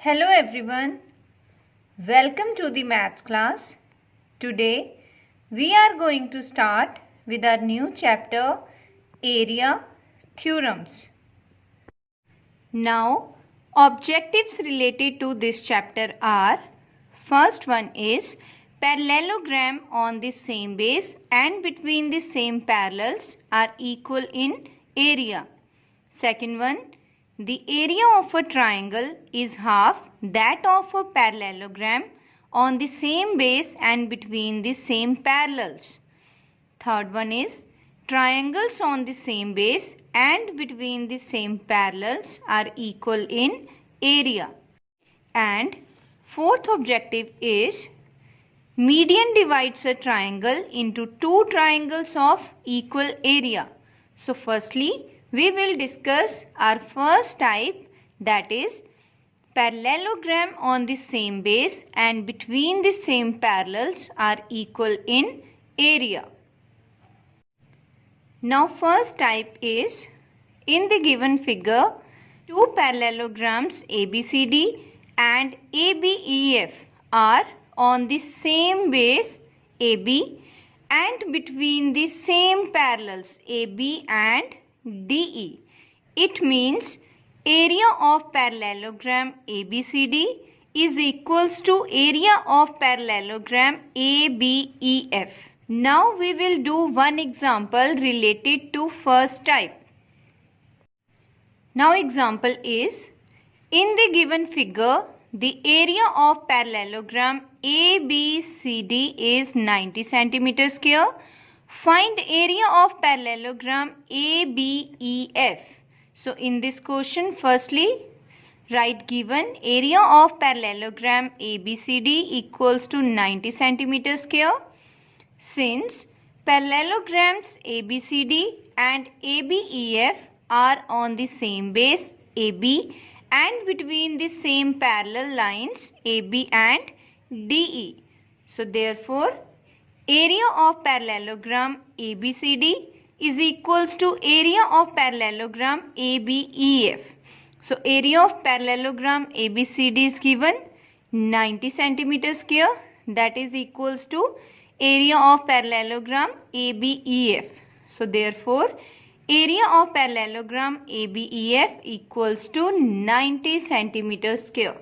Hello everyone, welcome to the maths class. Today we are going to start with our new chapter, Area Theorems. Now objectives related to this chapter are: first one is parallelogram on the same base and between the same parallels are equal in area. Second one, the area of a triangle is half that of a parallelogram on the same base and between the same parallels. Third one is triangles on the same base and between the same parallels are equal in area. And fourth objective is median divides a triangle into two triangles of equal area. So firstly, we will discuss our first type, that is parallelogram on the same base and between the same parallels are equal in area. Now first type is, in the given figure, two parallelograms ABCD and ABEF are on the same base AB and between the same parallels AB and DE. It means area of parallelogram ABCD is equals to area of parallelogram ABEF. Now we will do one example related to first type. Now example is, in the given figure, the area of parallelogram ABCD is 90 cm square. Find area of parallelogram ABEF. So in this question, firstly write given area of parallelogram ABCD equals to 90 cm square. Since parallelograms ABCD and ABEF are on the same base AB and between the same parallel lines AB and DE. So therefore, area of parallelogram ABCD is equals to area of parallelogram ABEF. So area of parallelogram ABCD is given 90 cm square, that is equals to area of parallelogram ABEF. So therefore, area of parallelogram ABEF equals to 90 cm square.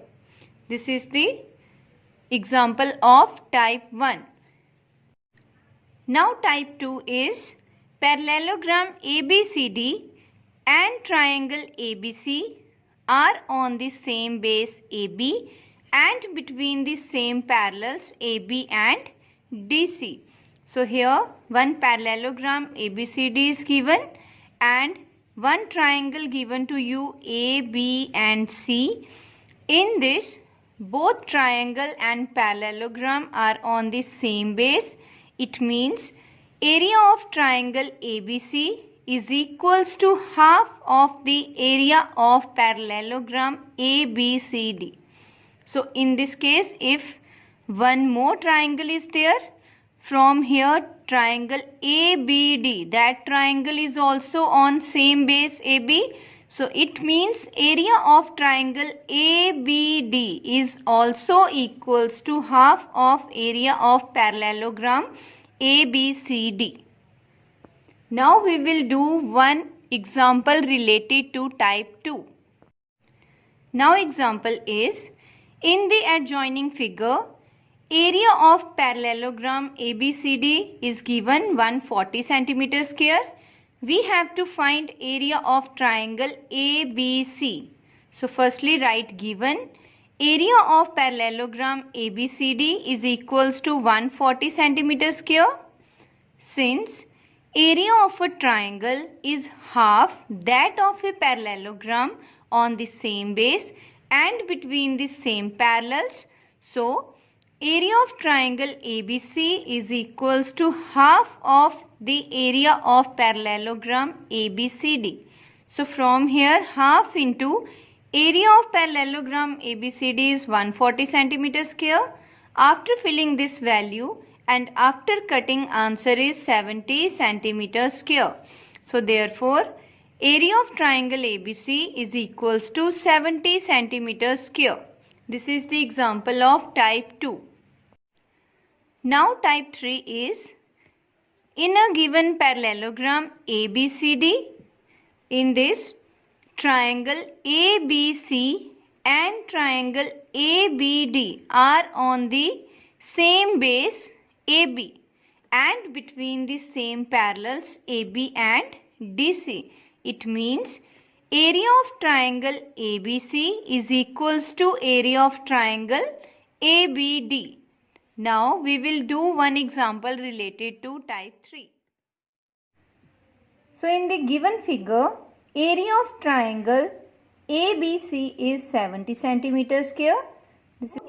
This is the example of type 1. Now type 2 is parallelogram ABCD and triangle ABC are on the same base AB and between the same parallels AB and DC. So here one parallelogram ABCD is given and one triangle given to you A, B and C. In this, both triangle and parallelogram are on the same base. It means area of triangle ABC is equals to half of the area of parallelogram ABCD. So in this case, if one more triangle is there, from here triangle ABD, that triangle is also on same base AB. So it means area of triangle ABD is also equals to half of area of parallelogram ABCD. Now we will do one example related to type 2. Now example is, in the adjoining figure, area of parallelogram ABCD is given 140 cm square. We have to find area of triangle ABC. So firstly write given area of parallelogram ABCD is equals to 140 cm square. Since area of a triangle is half that of a parallelogram on the same base and between the same parallels, so area of triangle ABC is equals to half of the area of parallelogram ABCD. So from here, half into area of parallelogram ABCD is 140 cm square. After filling this value and after cutting, answer is 70 cm square. So therefore, area of triangle ABC is equals to 70 cm square. This is the example of type 2. Now type 3 is, in a given parallelogram ABCD, in this triangle ABC and triangle ABD are on the same base AB and between the same parallels AB and DC. It means area of triangle ABC is equals to area of triangle ABD. Now we will do one example related to type 3. So in the given figure, area of triangle ABC is 70 centimeter square.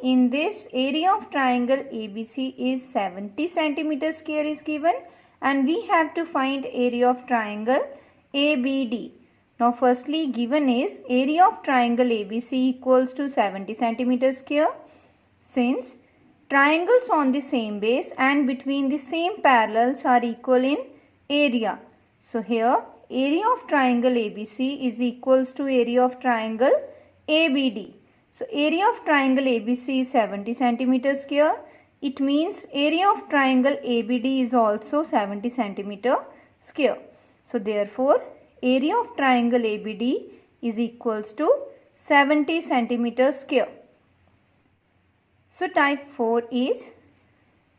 In this, area of triangle ABC is 70 centimeter square is given, and we have to find area of triangle ABD. Now firstly given is area of triangle ABC equals to 70 centimeter square. Since triangles on the same base and between the same parallels are equal in area. So here area of triangle ABC is equals to area of triangle ABD. So area of triangle ABC is 70 centimeter square. It means area of triangle ABD is also 70 centimeter square. So therefore area of triangle ABD is equals to 70 centimeter square. So type 4 is,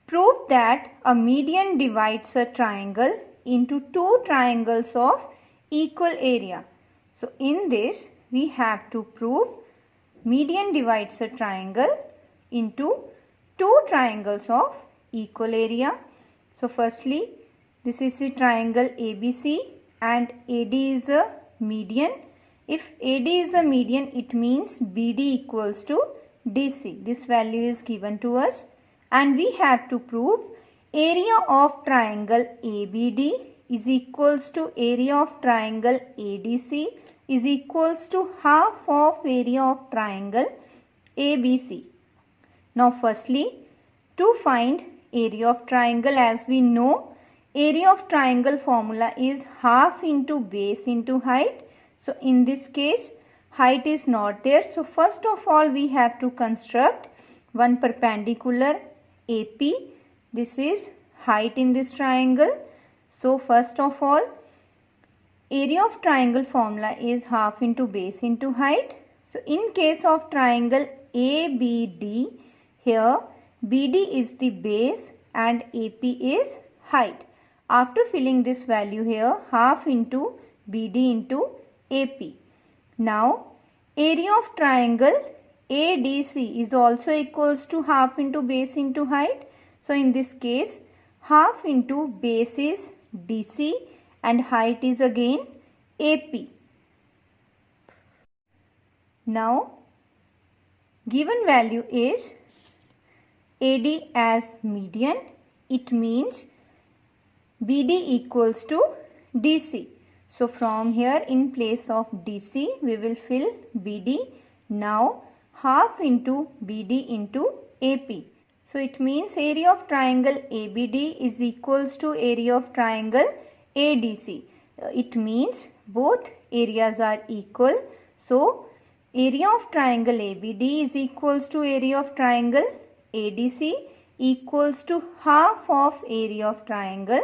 prove that a median divides a triangle into two triangles of equal area. So in this we have to prove median divides a triangle into two triangles of equal area. So firstly, this is the triangle ABC and AD is the median. If AD is the median, it means BD equals to DC. This value is given to us, and we have to prove area of triangle ABD is equals to area of triangle ADC is equals to half of area of triangle ABC. Now firstly, to find area of triangle, as we know, area of triangle formula is half into base into height. So in this case height is not there. So first of all we have to construct one perpendicular AP. This is height in this triangle. So first of all, area of triangle formula is half into base into height. So in case of triangle ABD, here BD is the base and AP is height. After filling this value here, half into BD into AP. Now area of triangle ADC is also equals to half into base into height. So in this case half into base is DC and height is again AP. Now given value is AD as median. It means BD equals to DC. So from here in place of DC we will fill BD. Now half into BD into AP. So it means area of triangle ABD is equals to area of triangle ADC. It means both areas are equal. So area of triangle ABD is equals to area of triangle ADC equals to half of area of triangle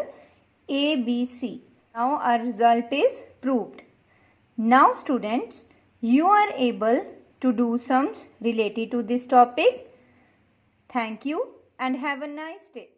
ABC. Now our result is proved. Now students, you are able to do sums related to this topic. Thank you and have a nice day.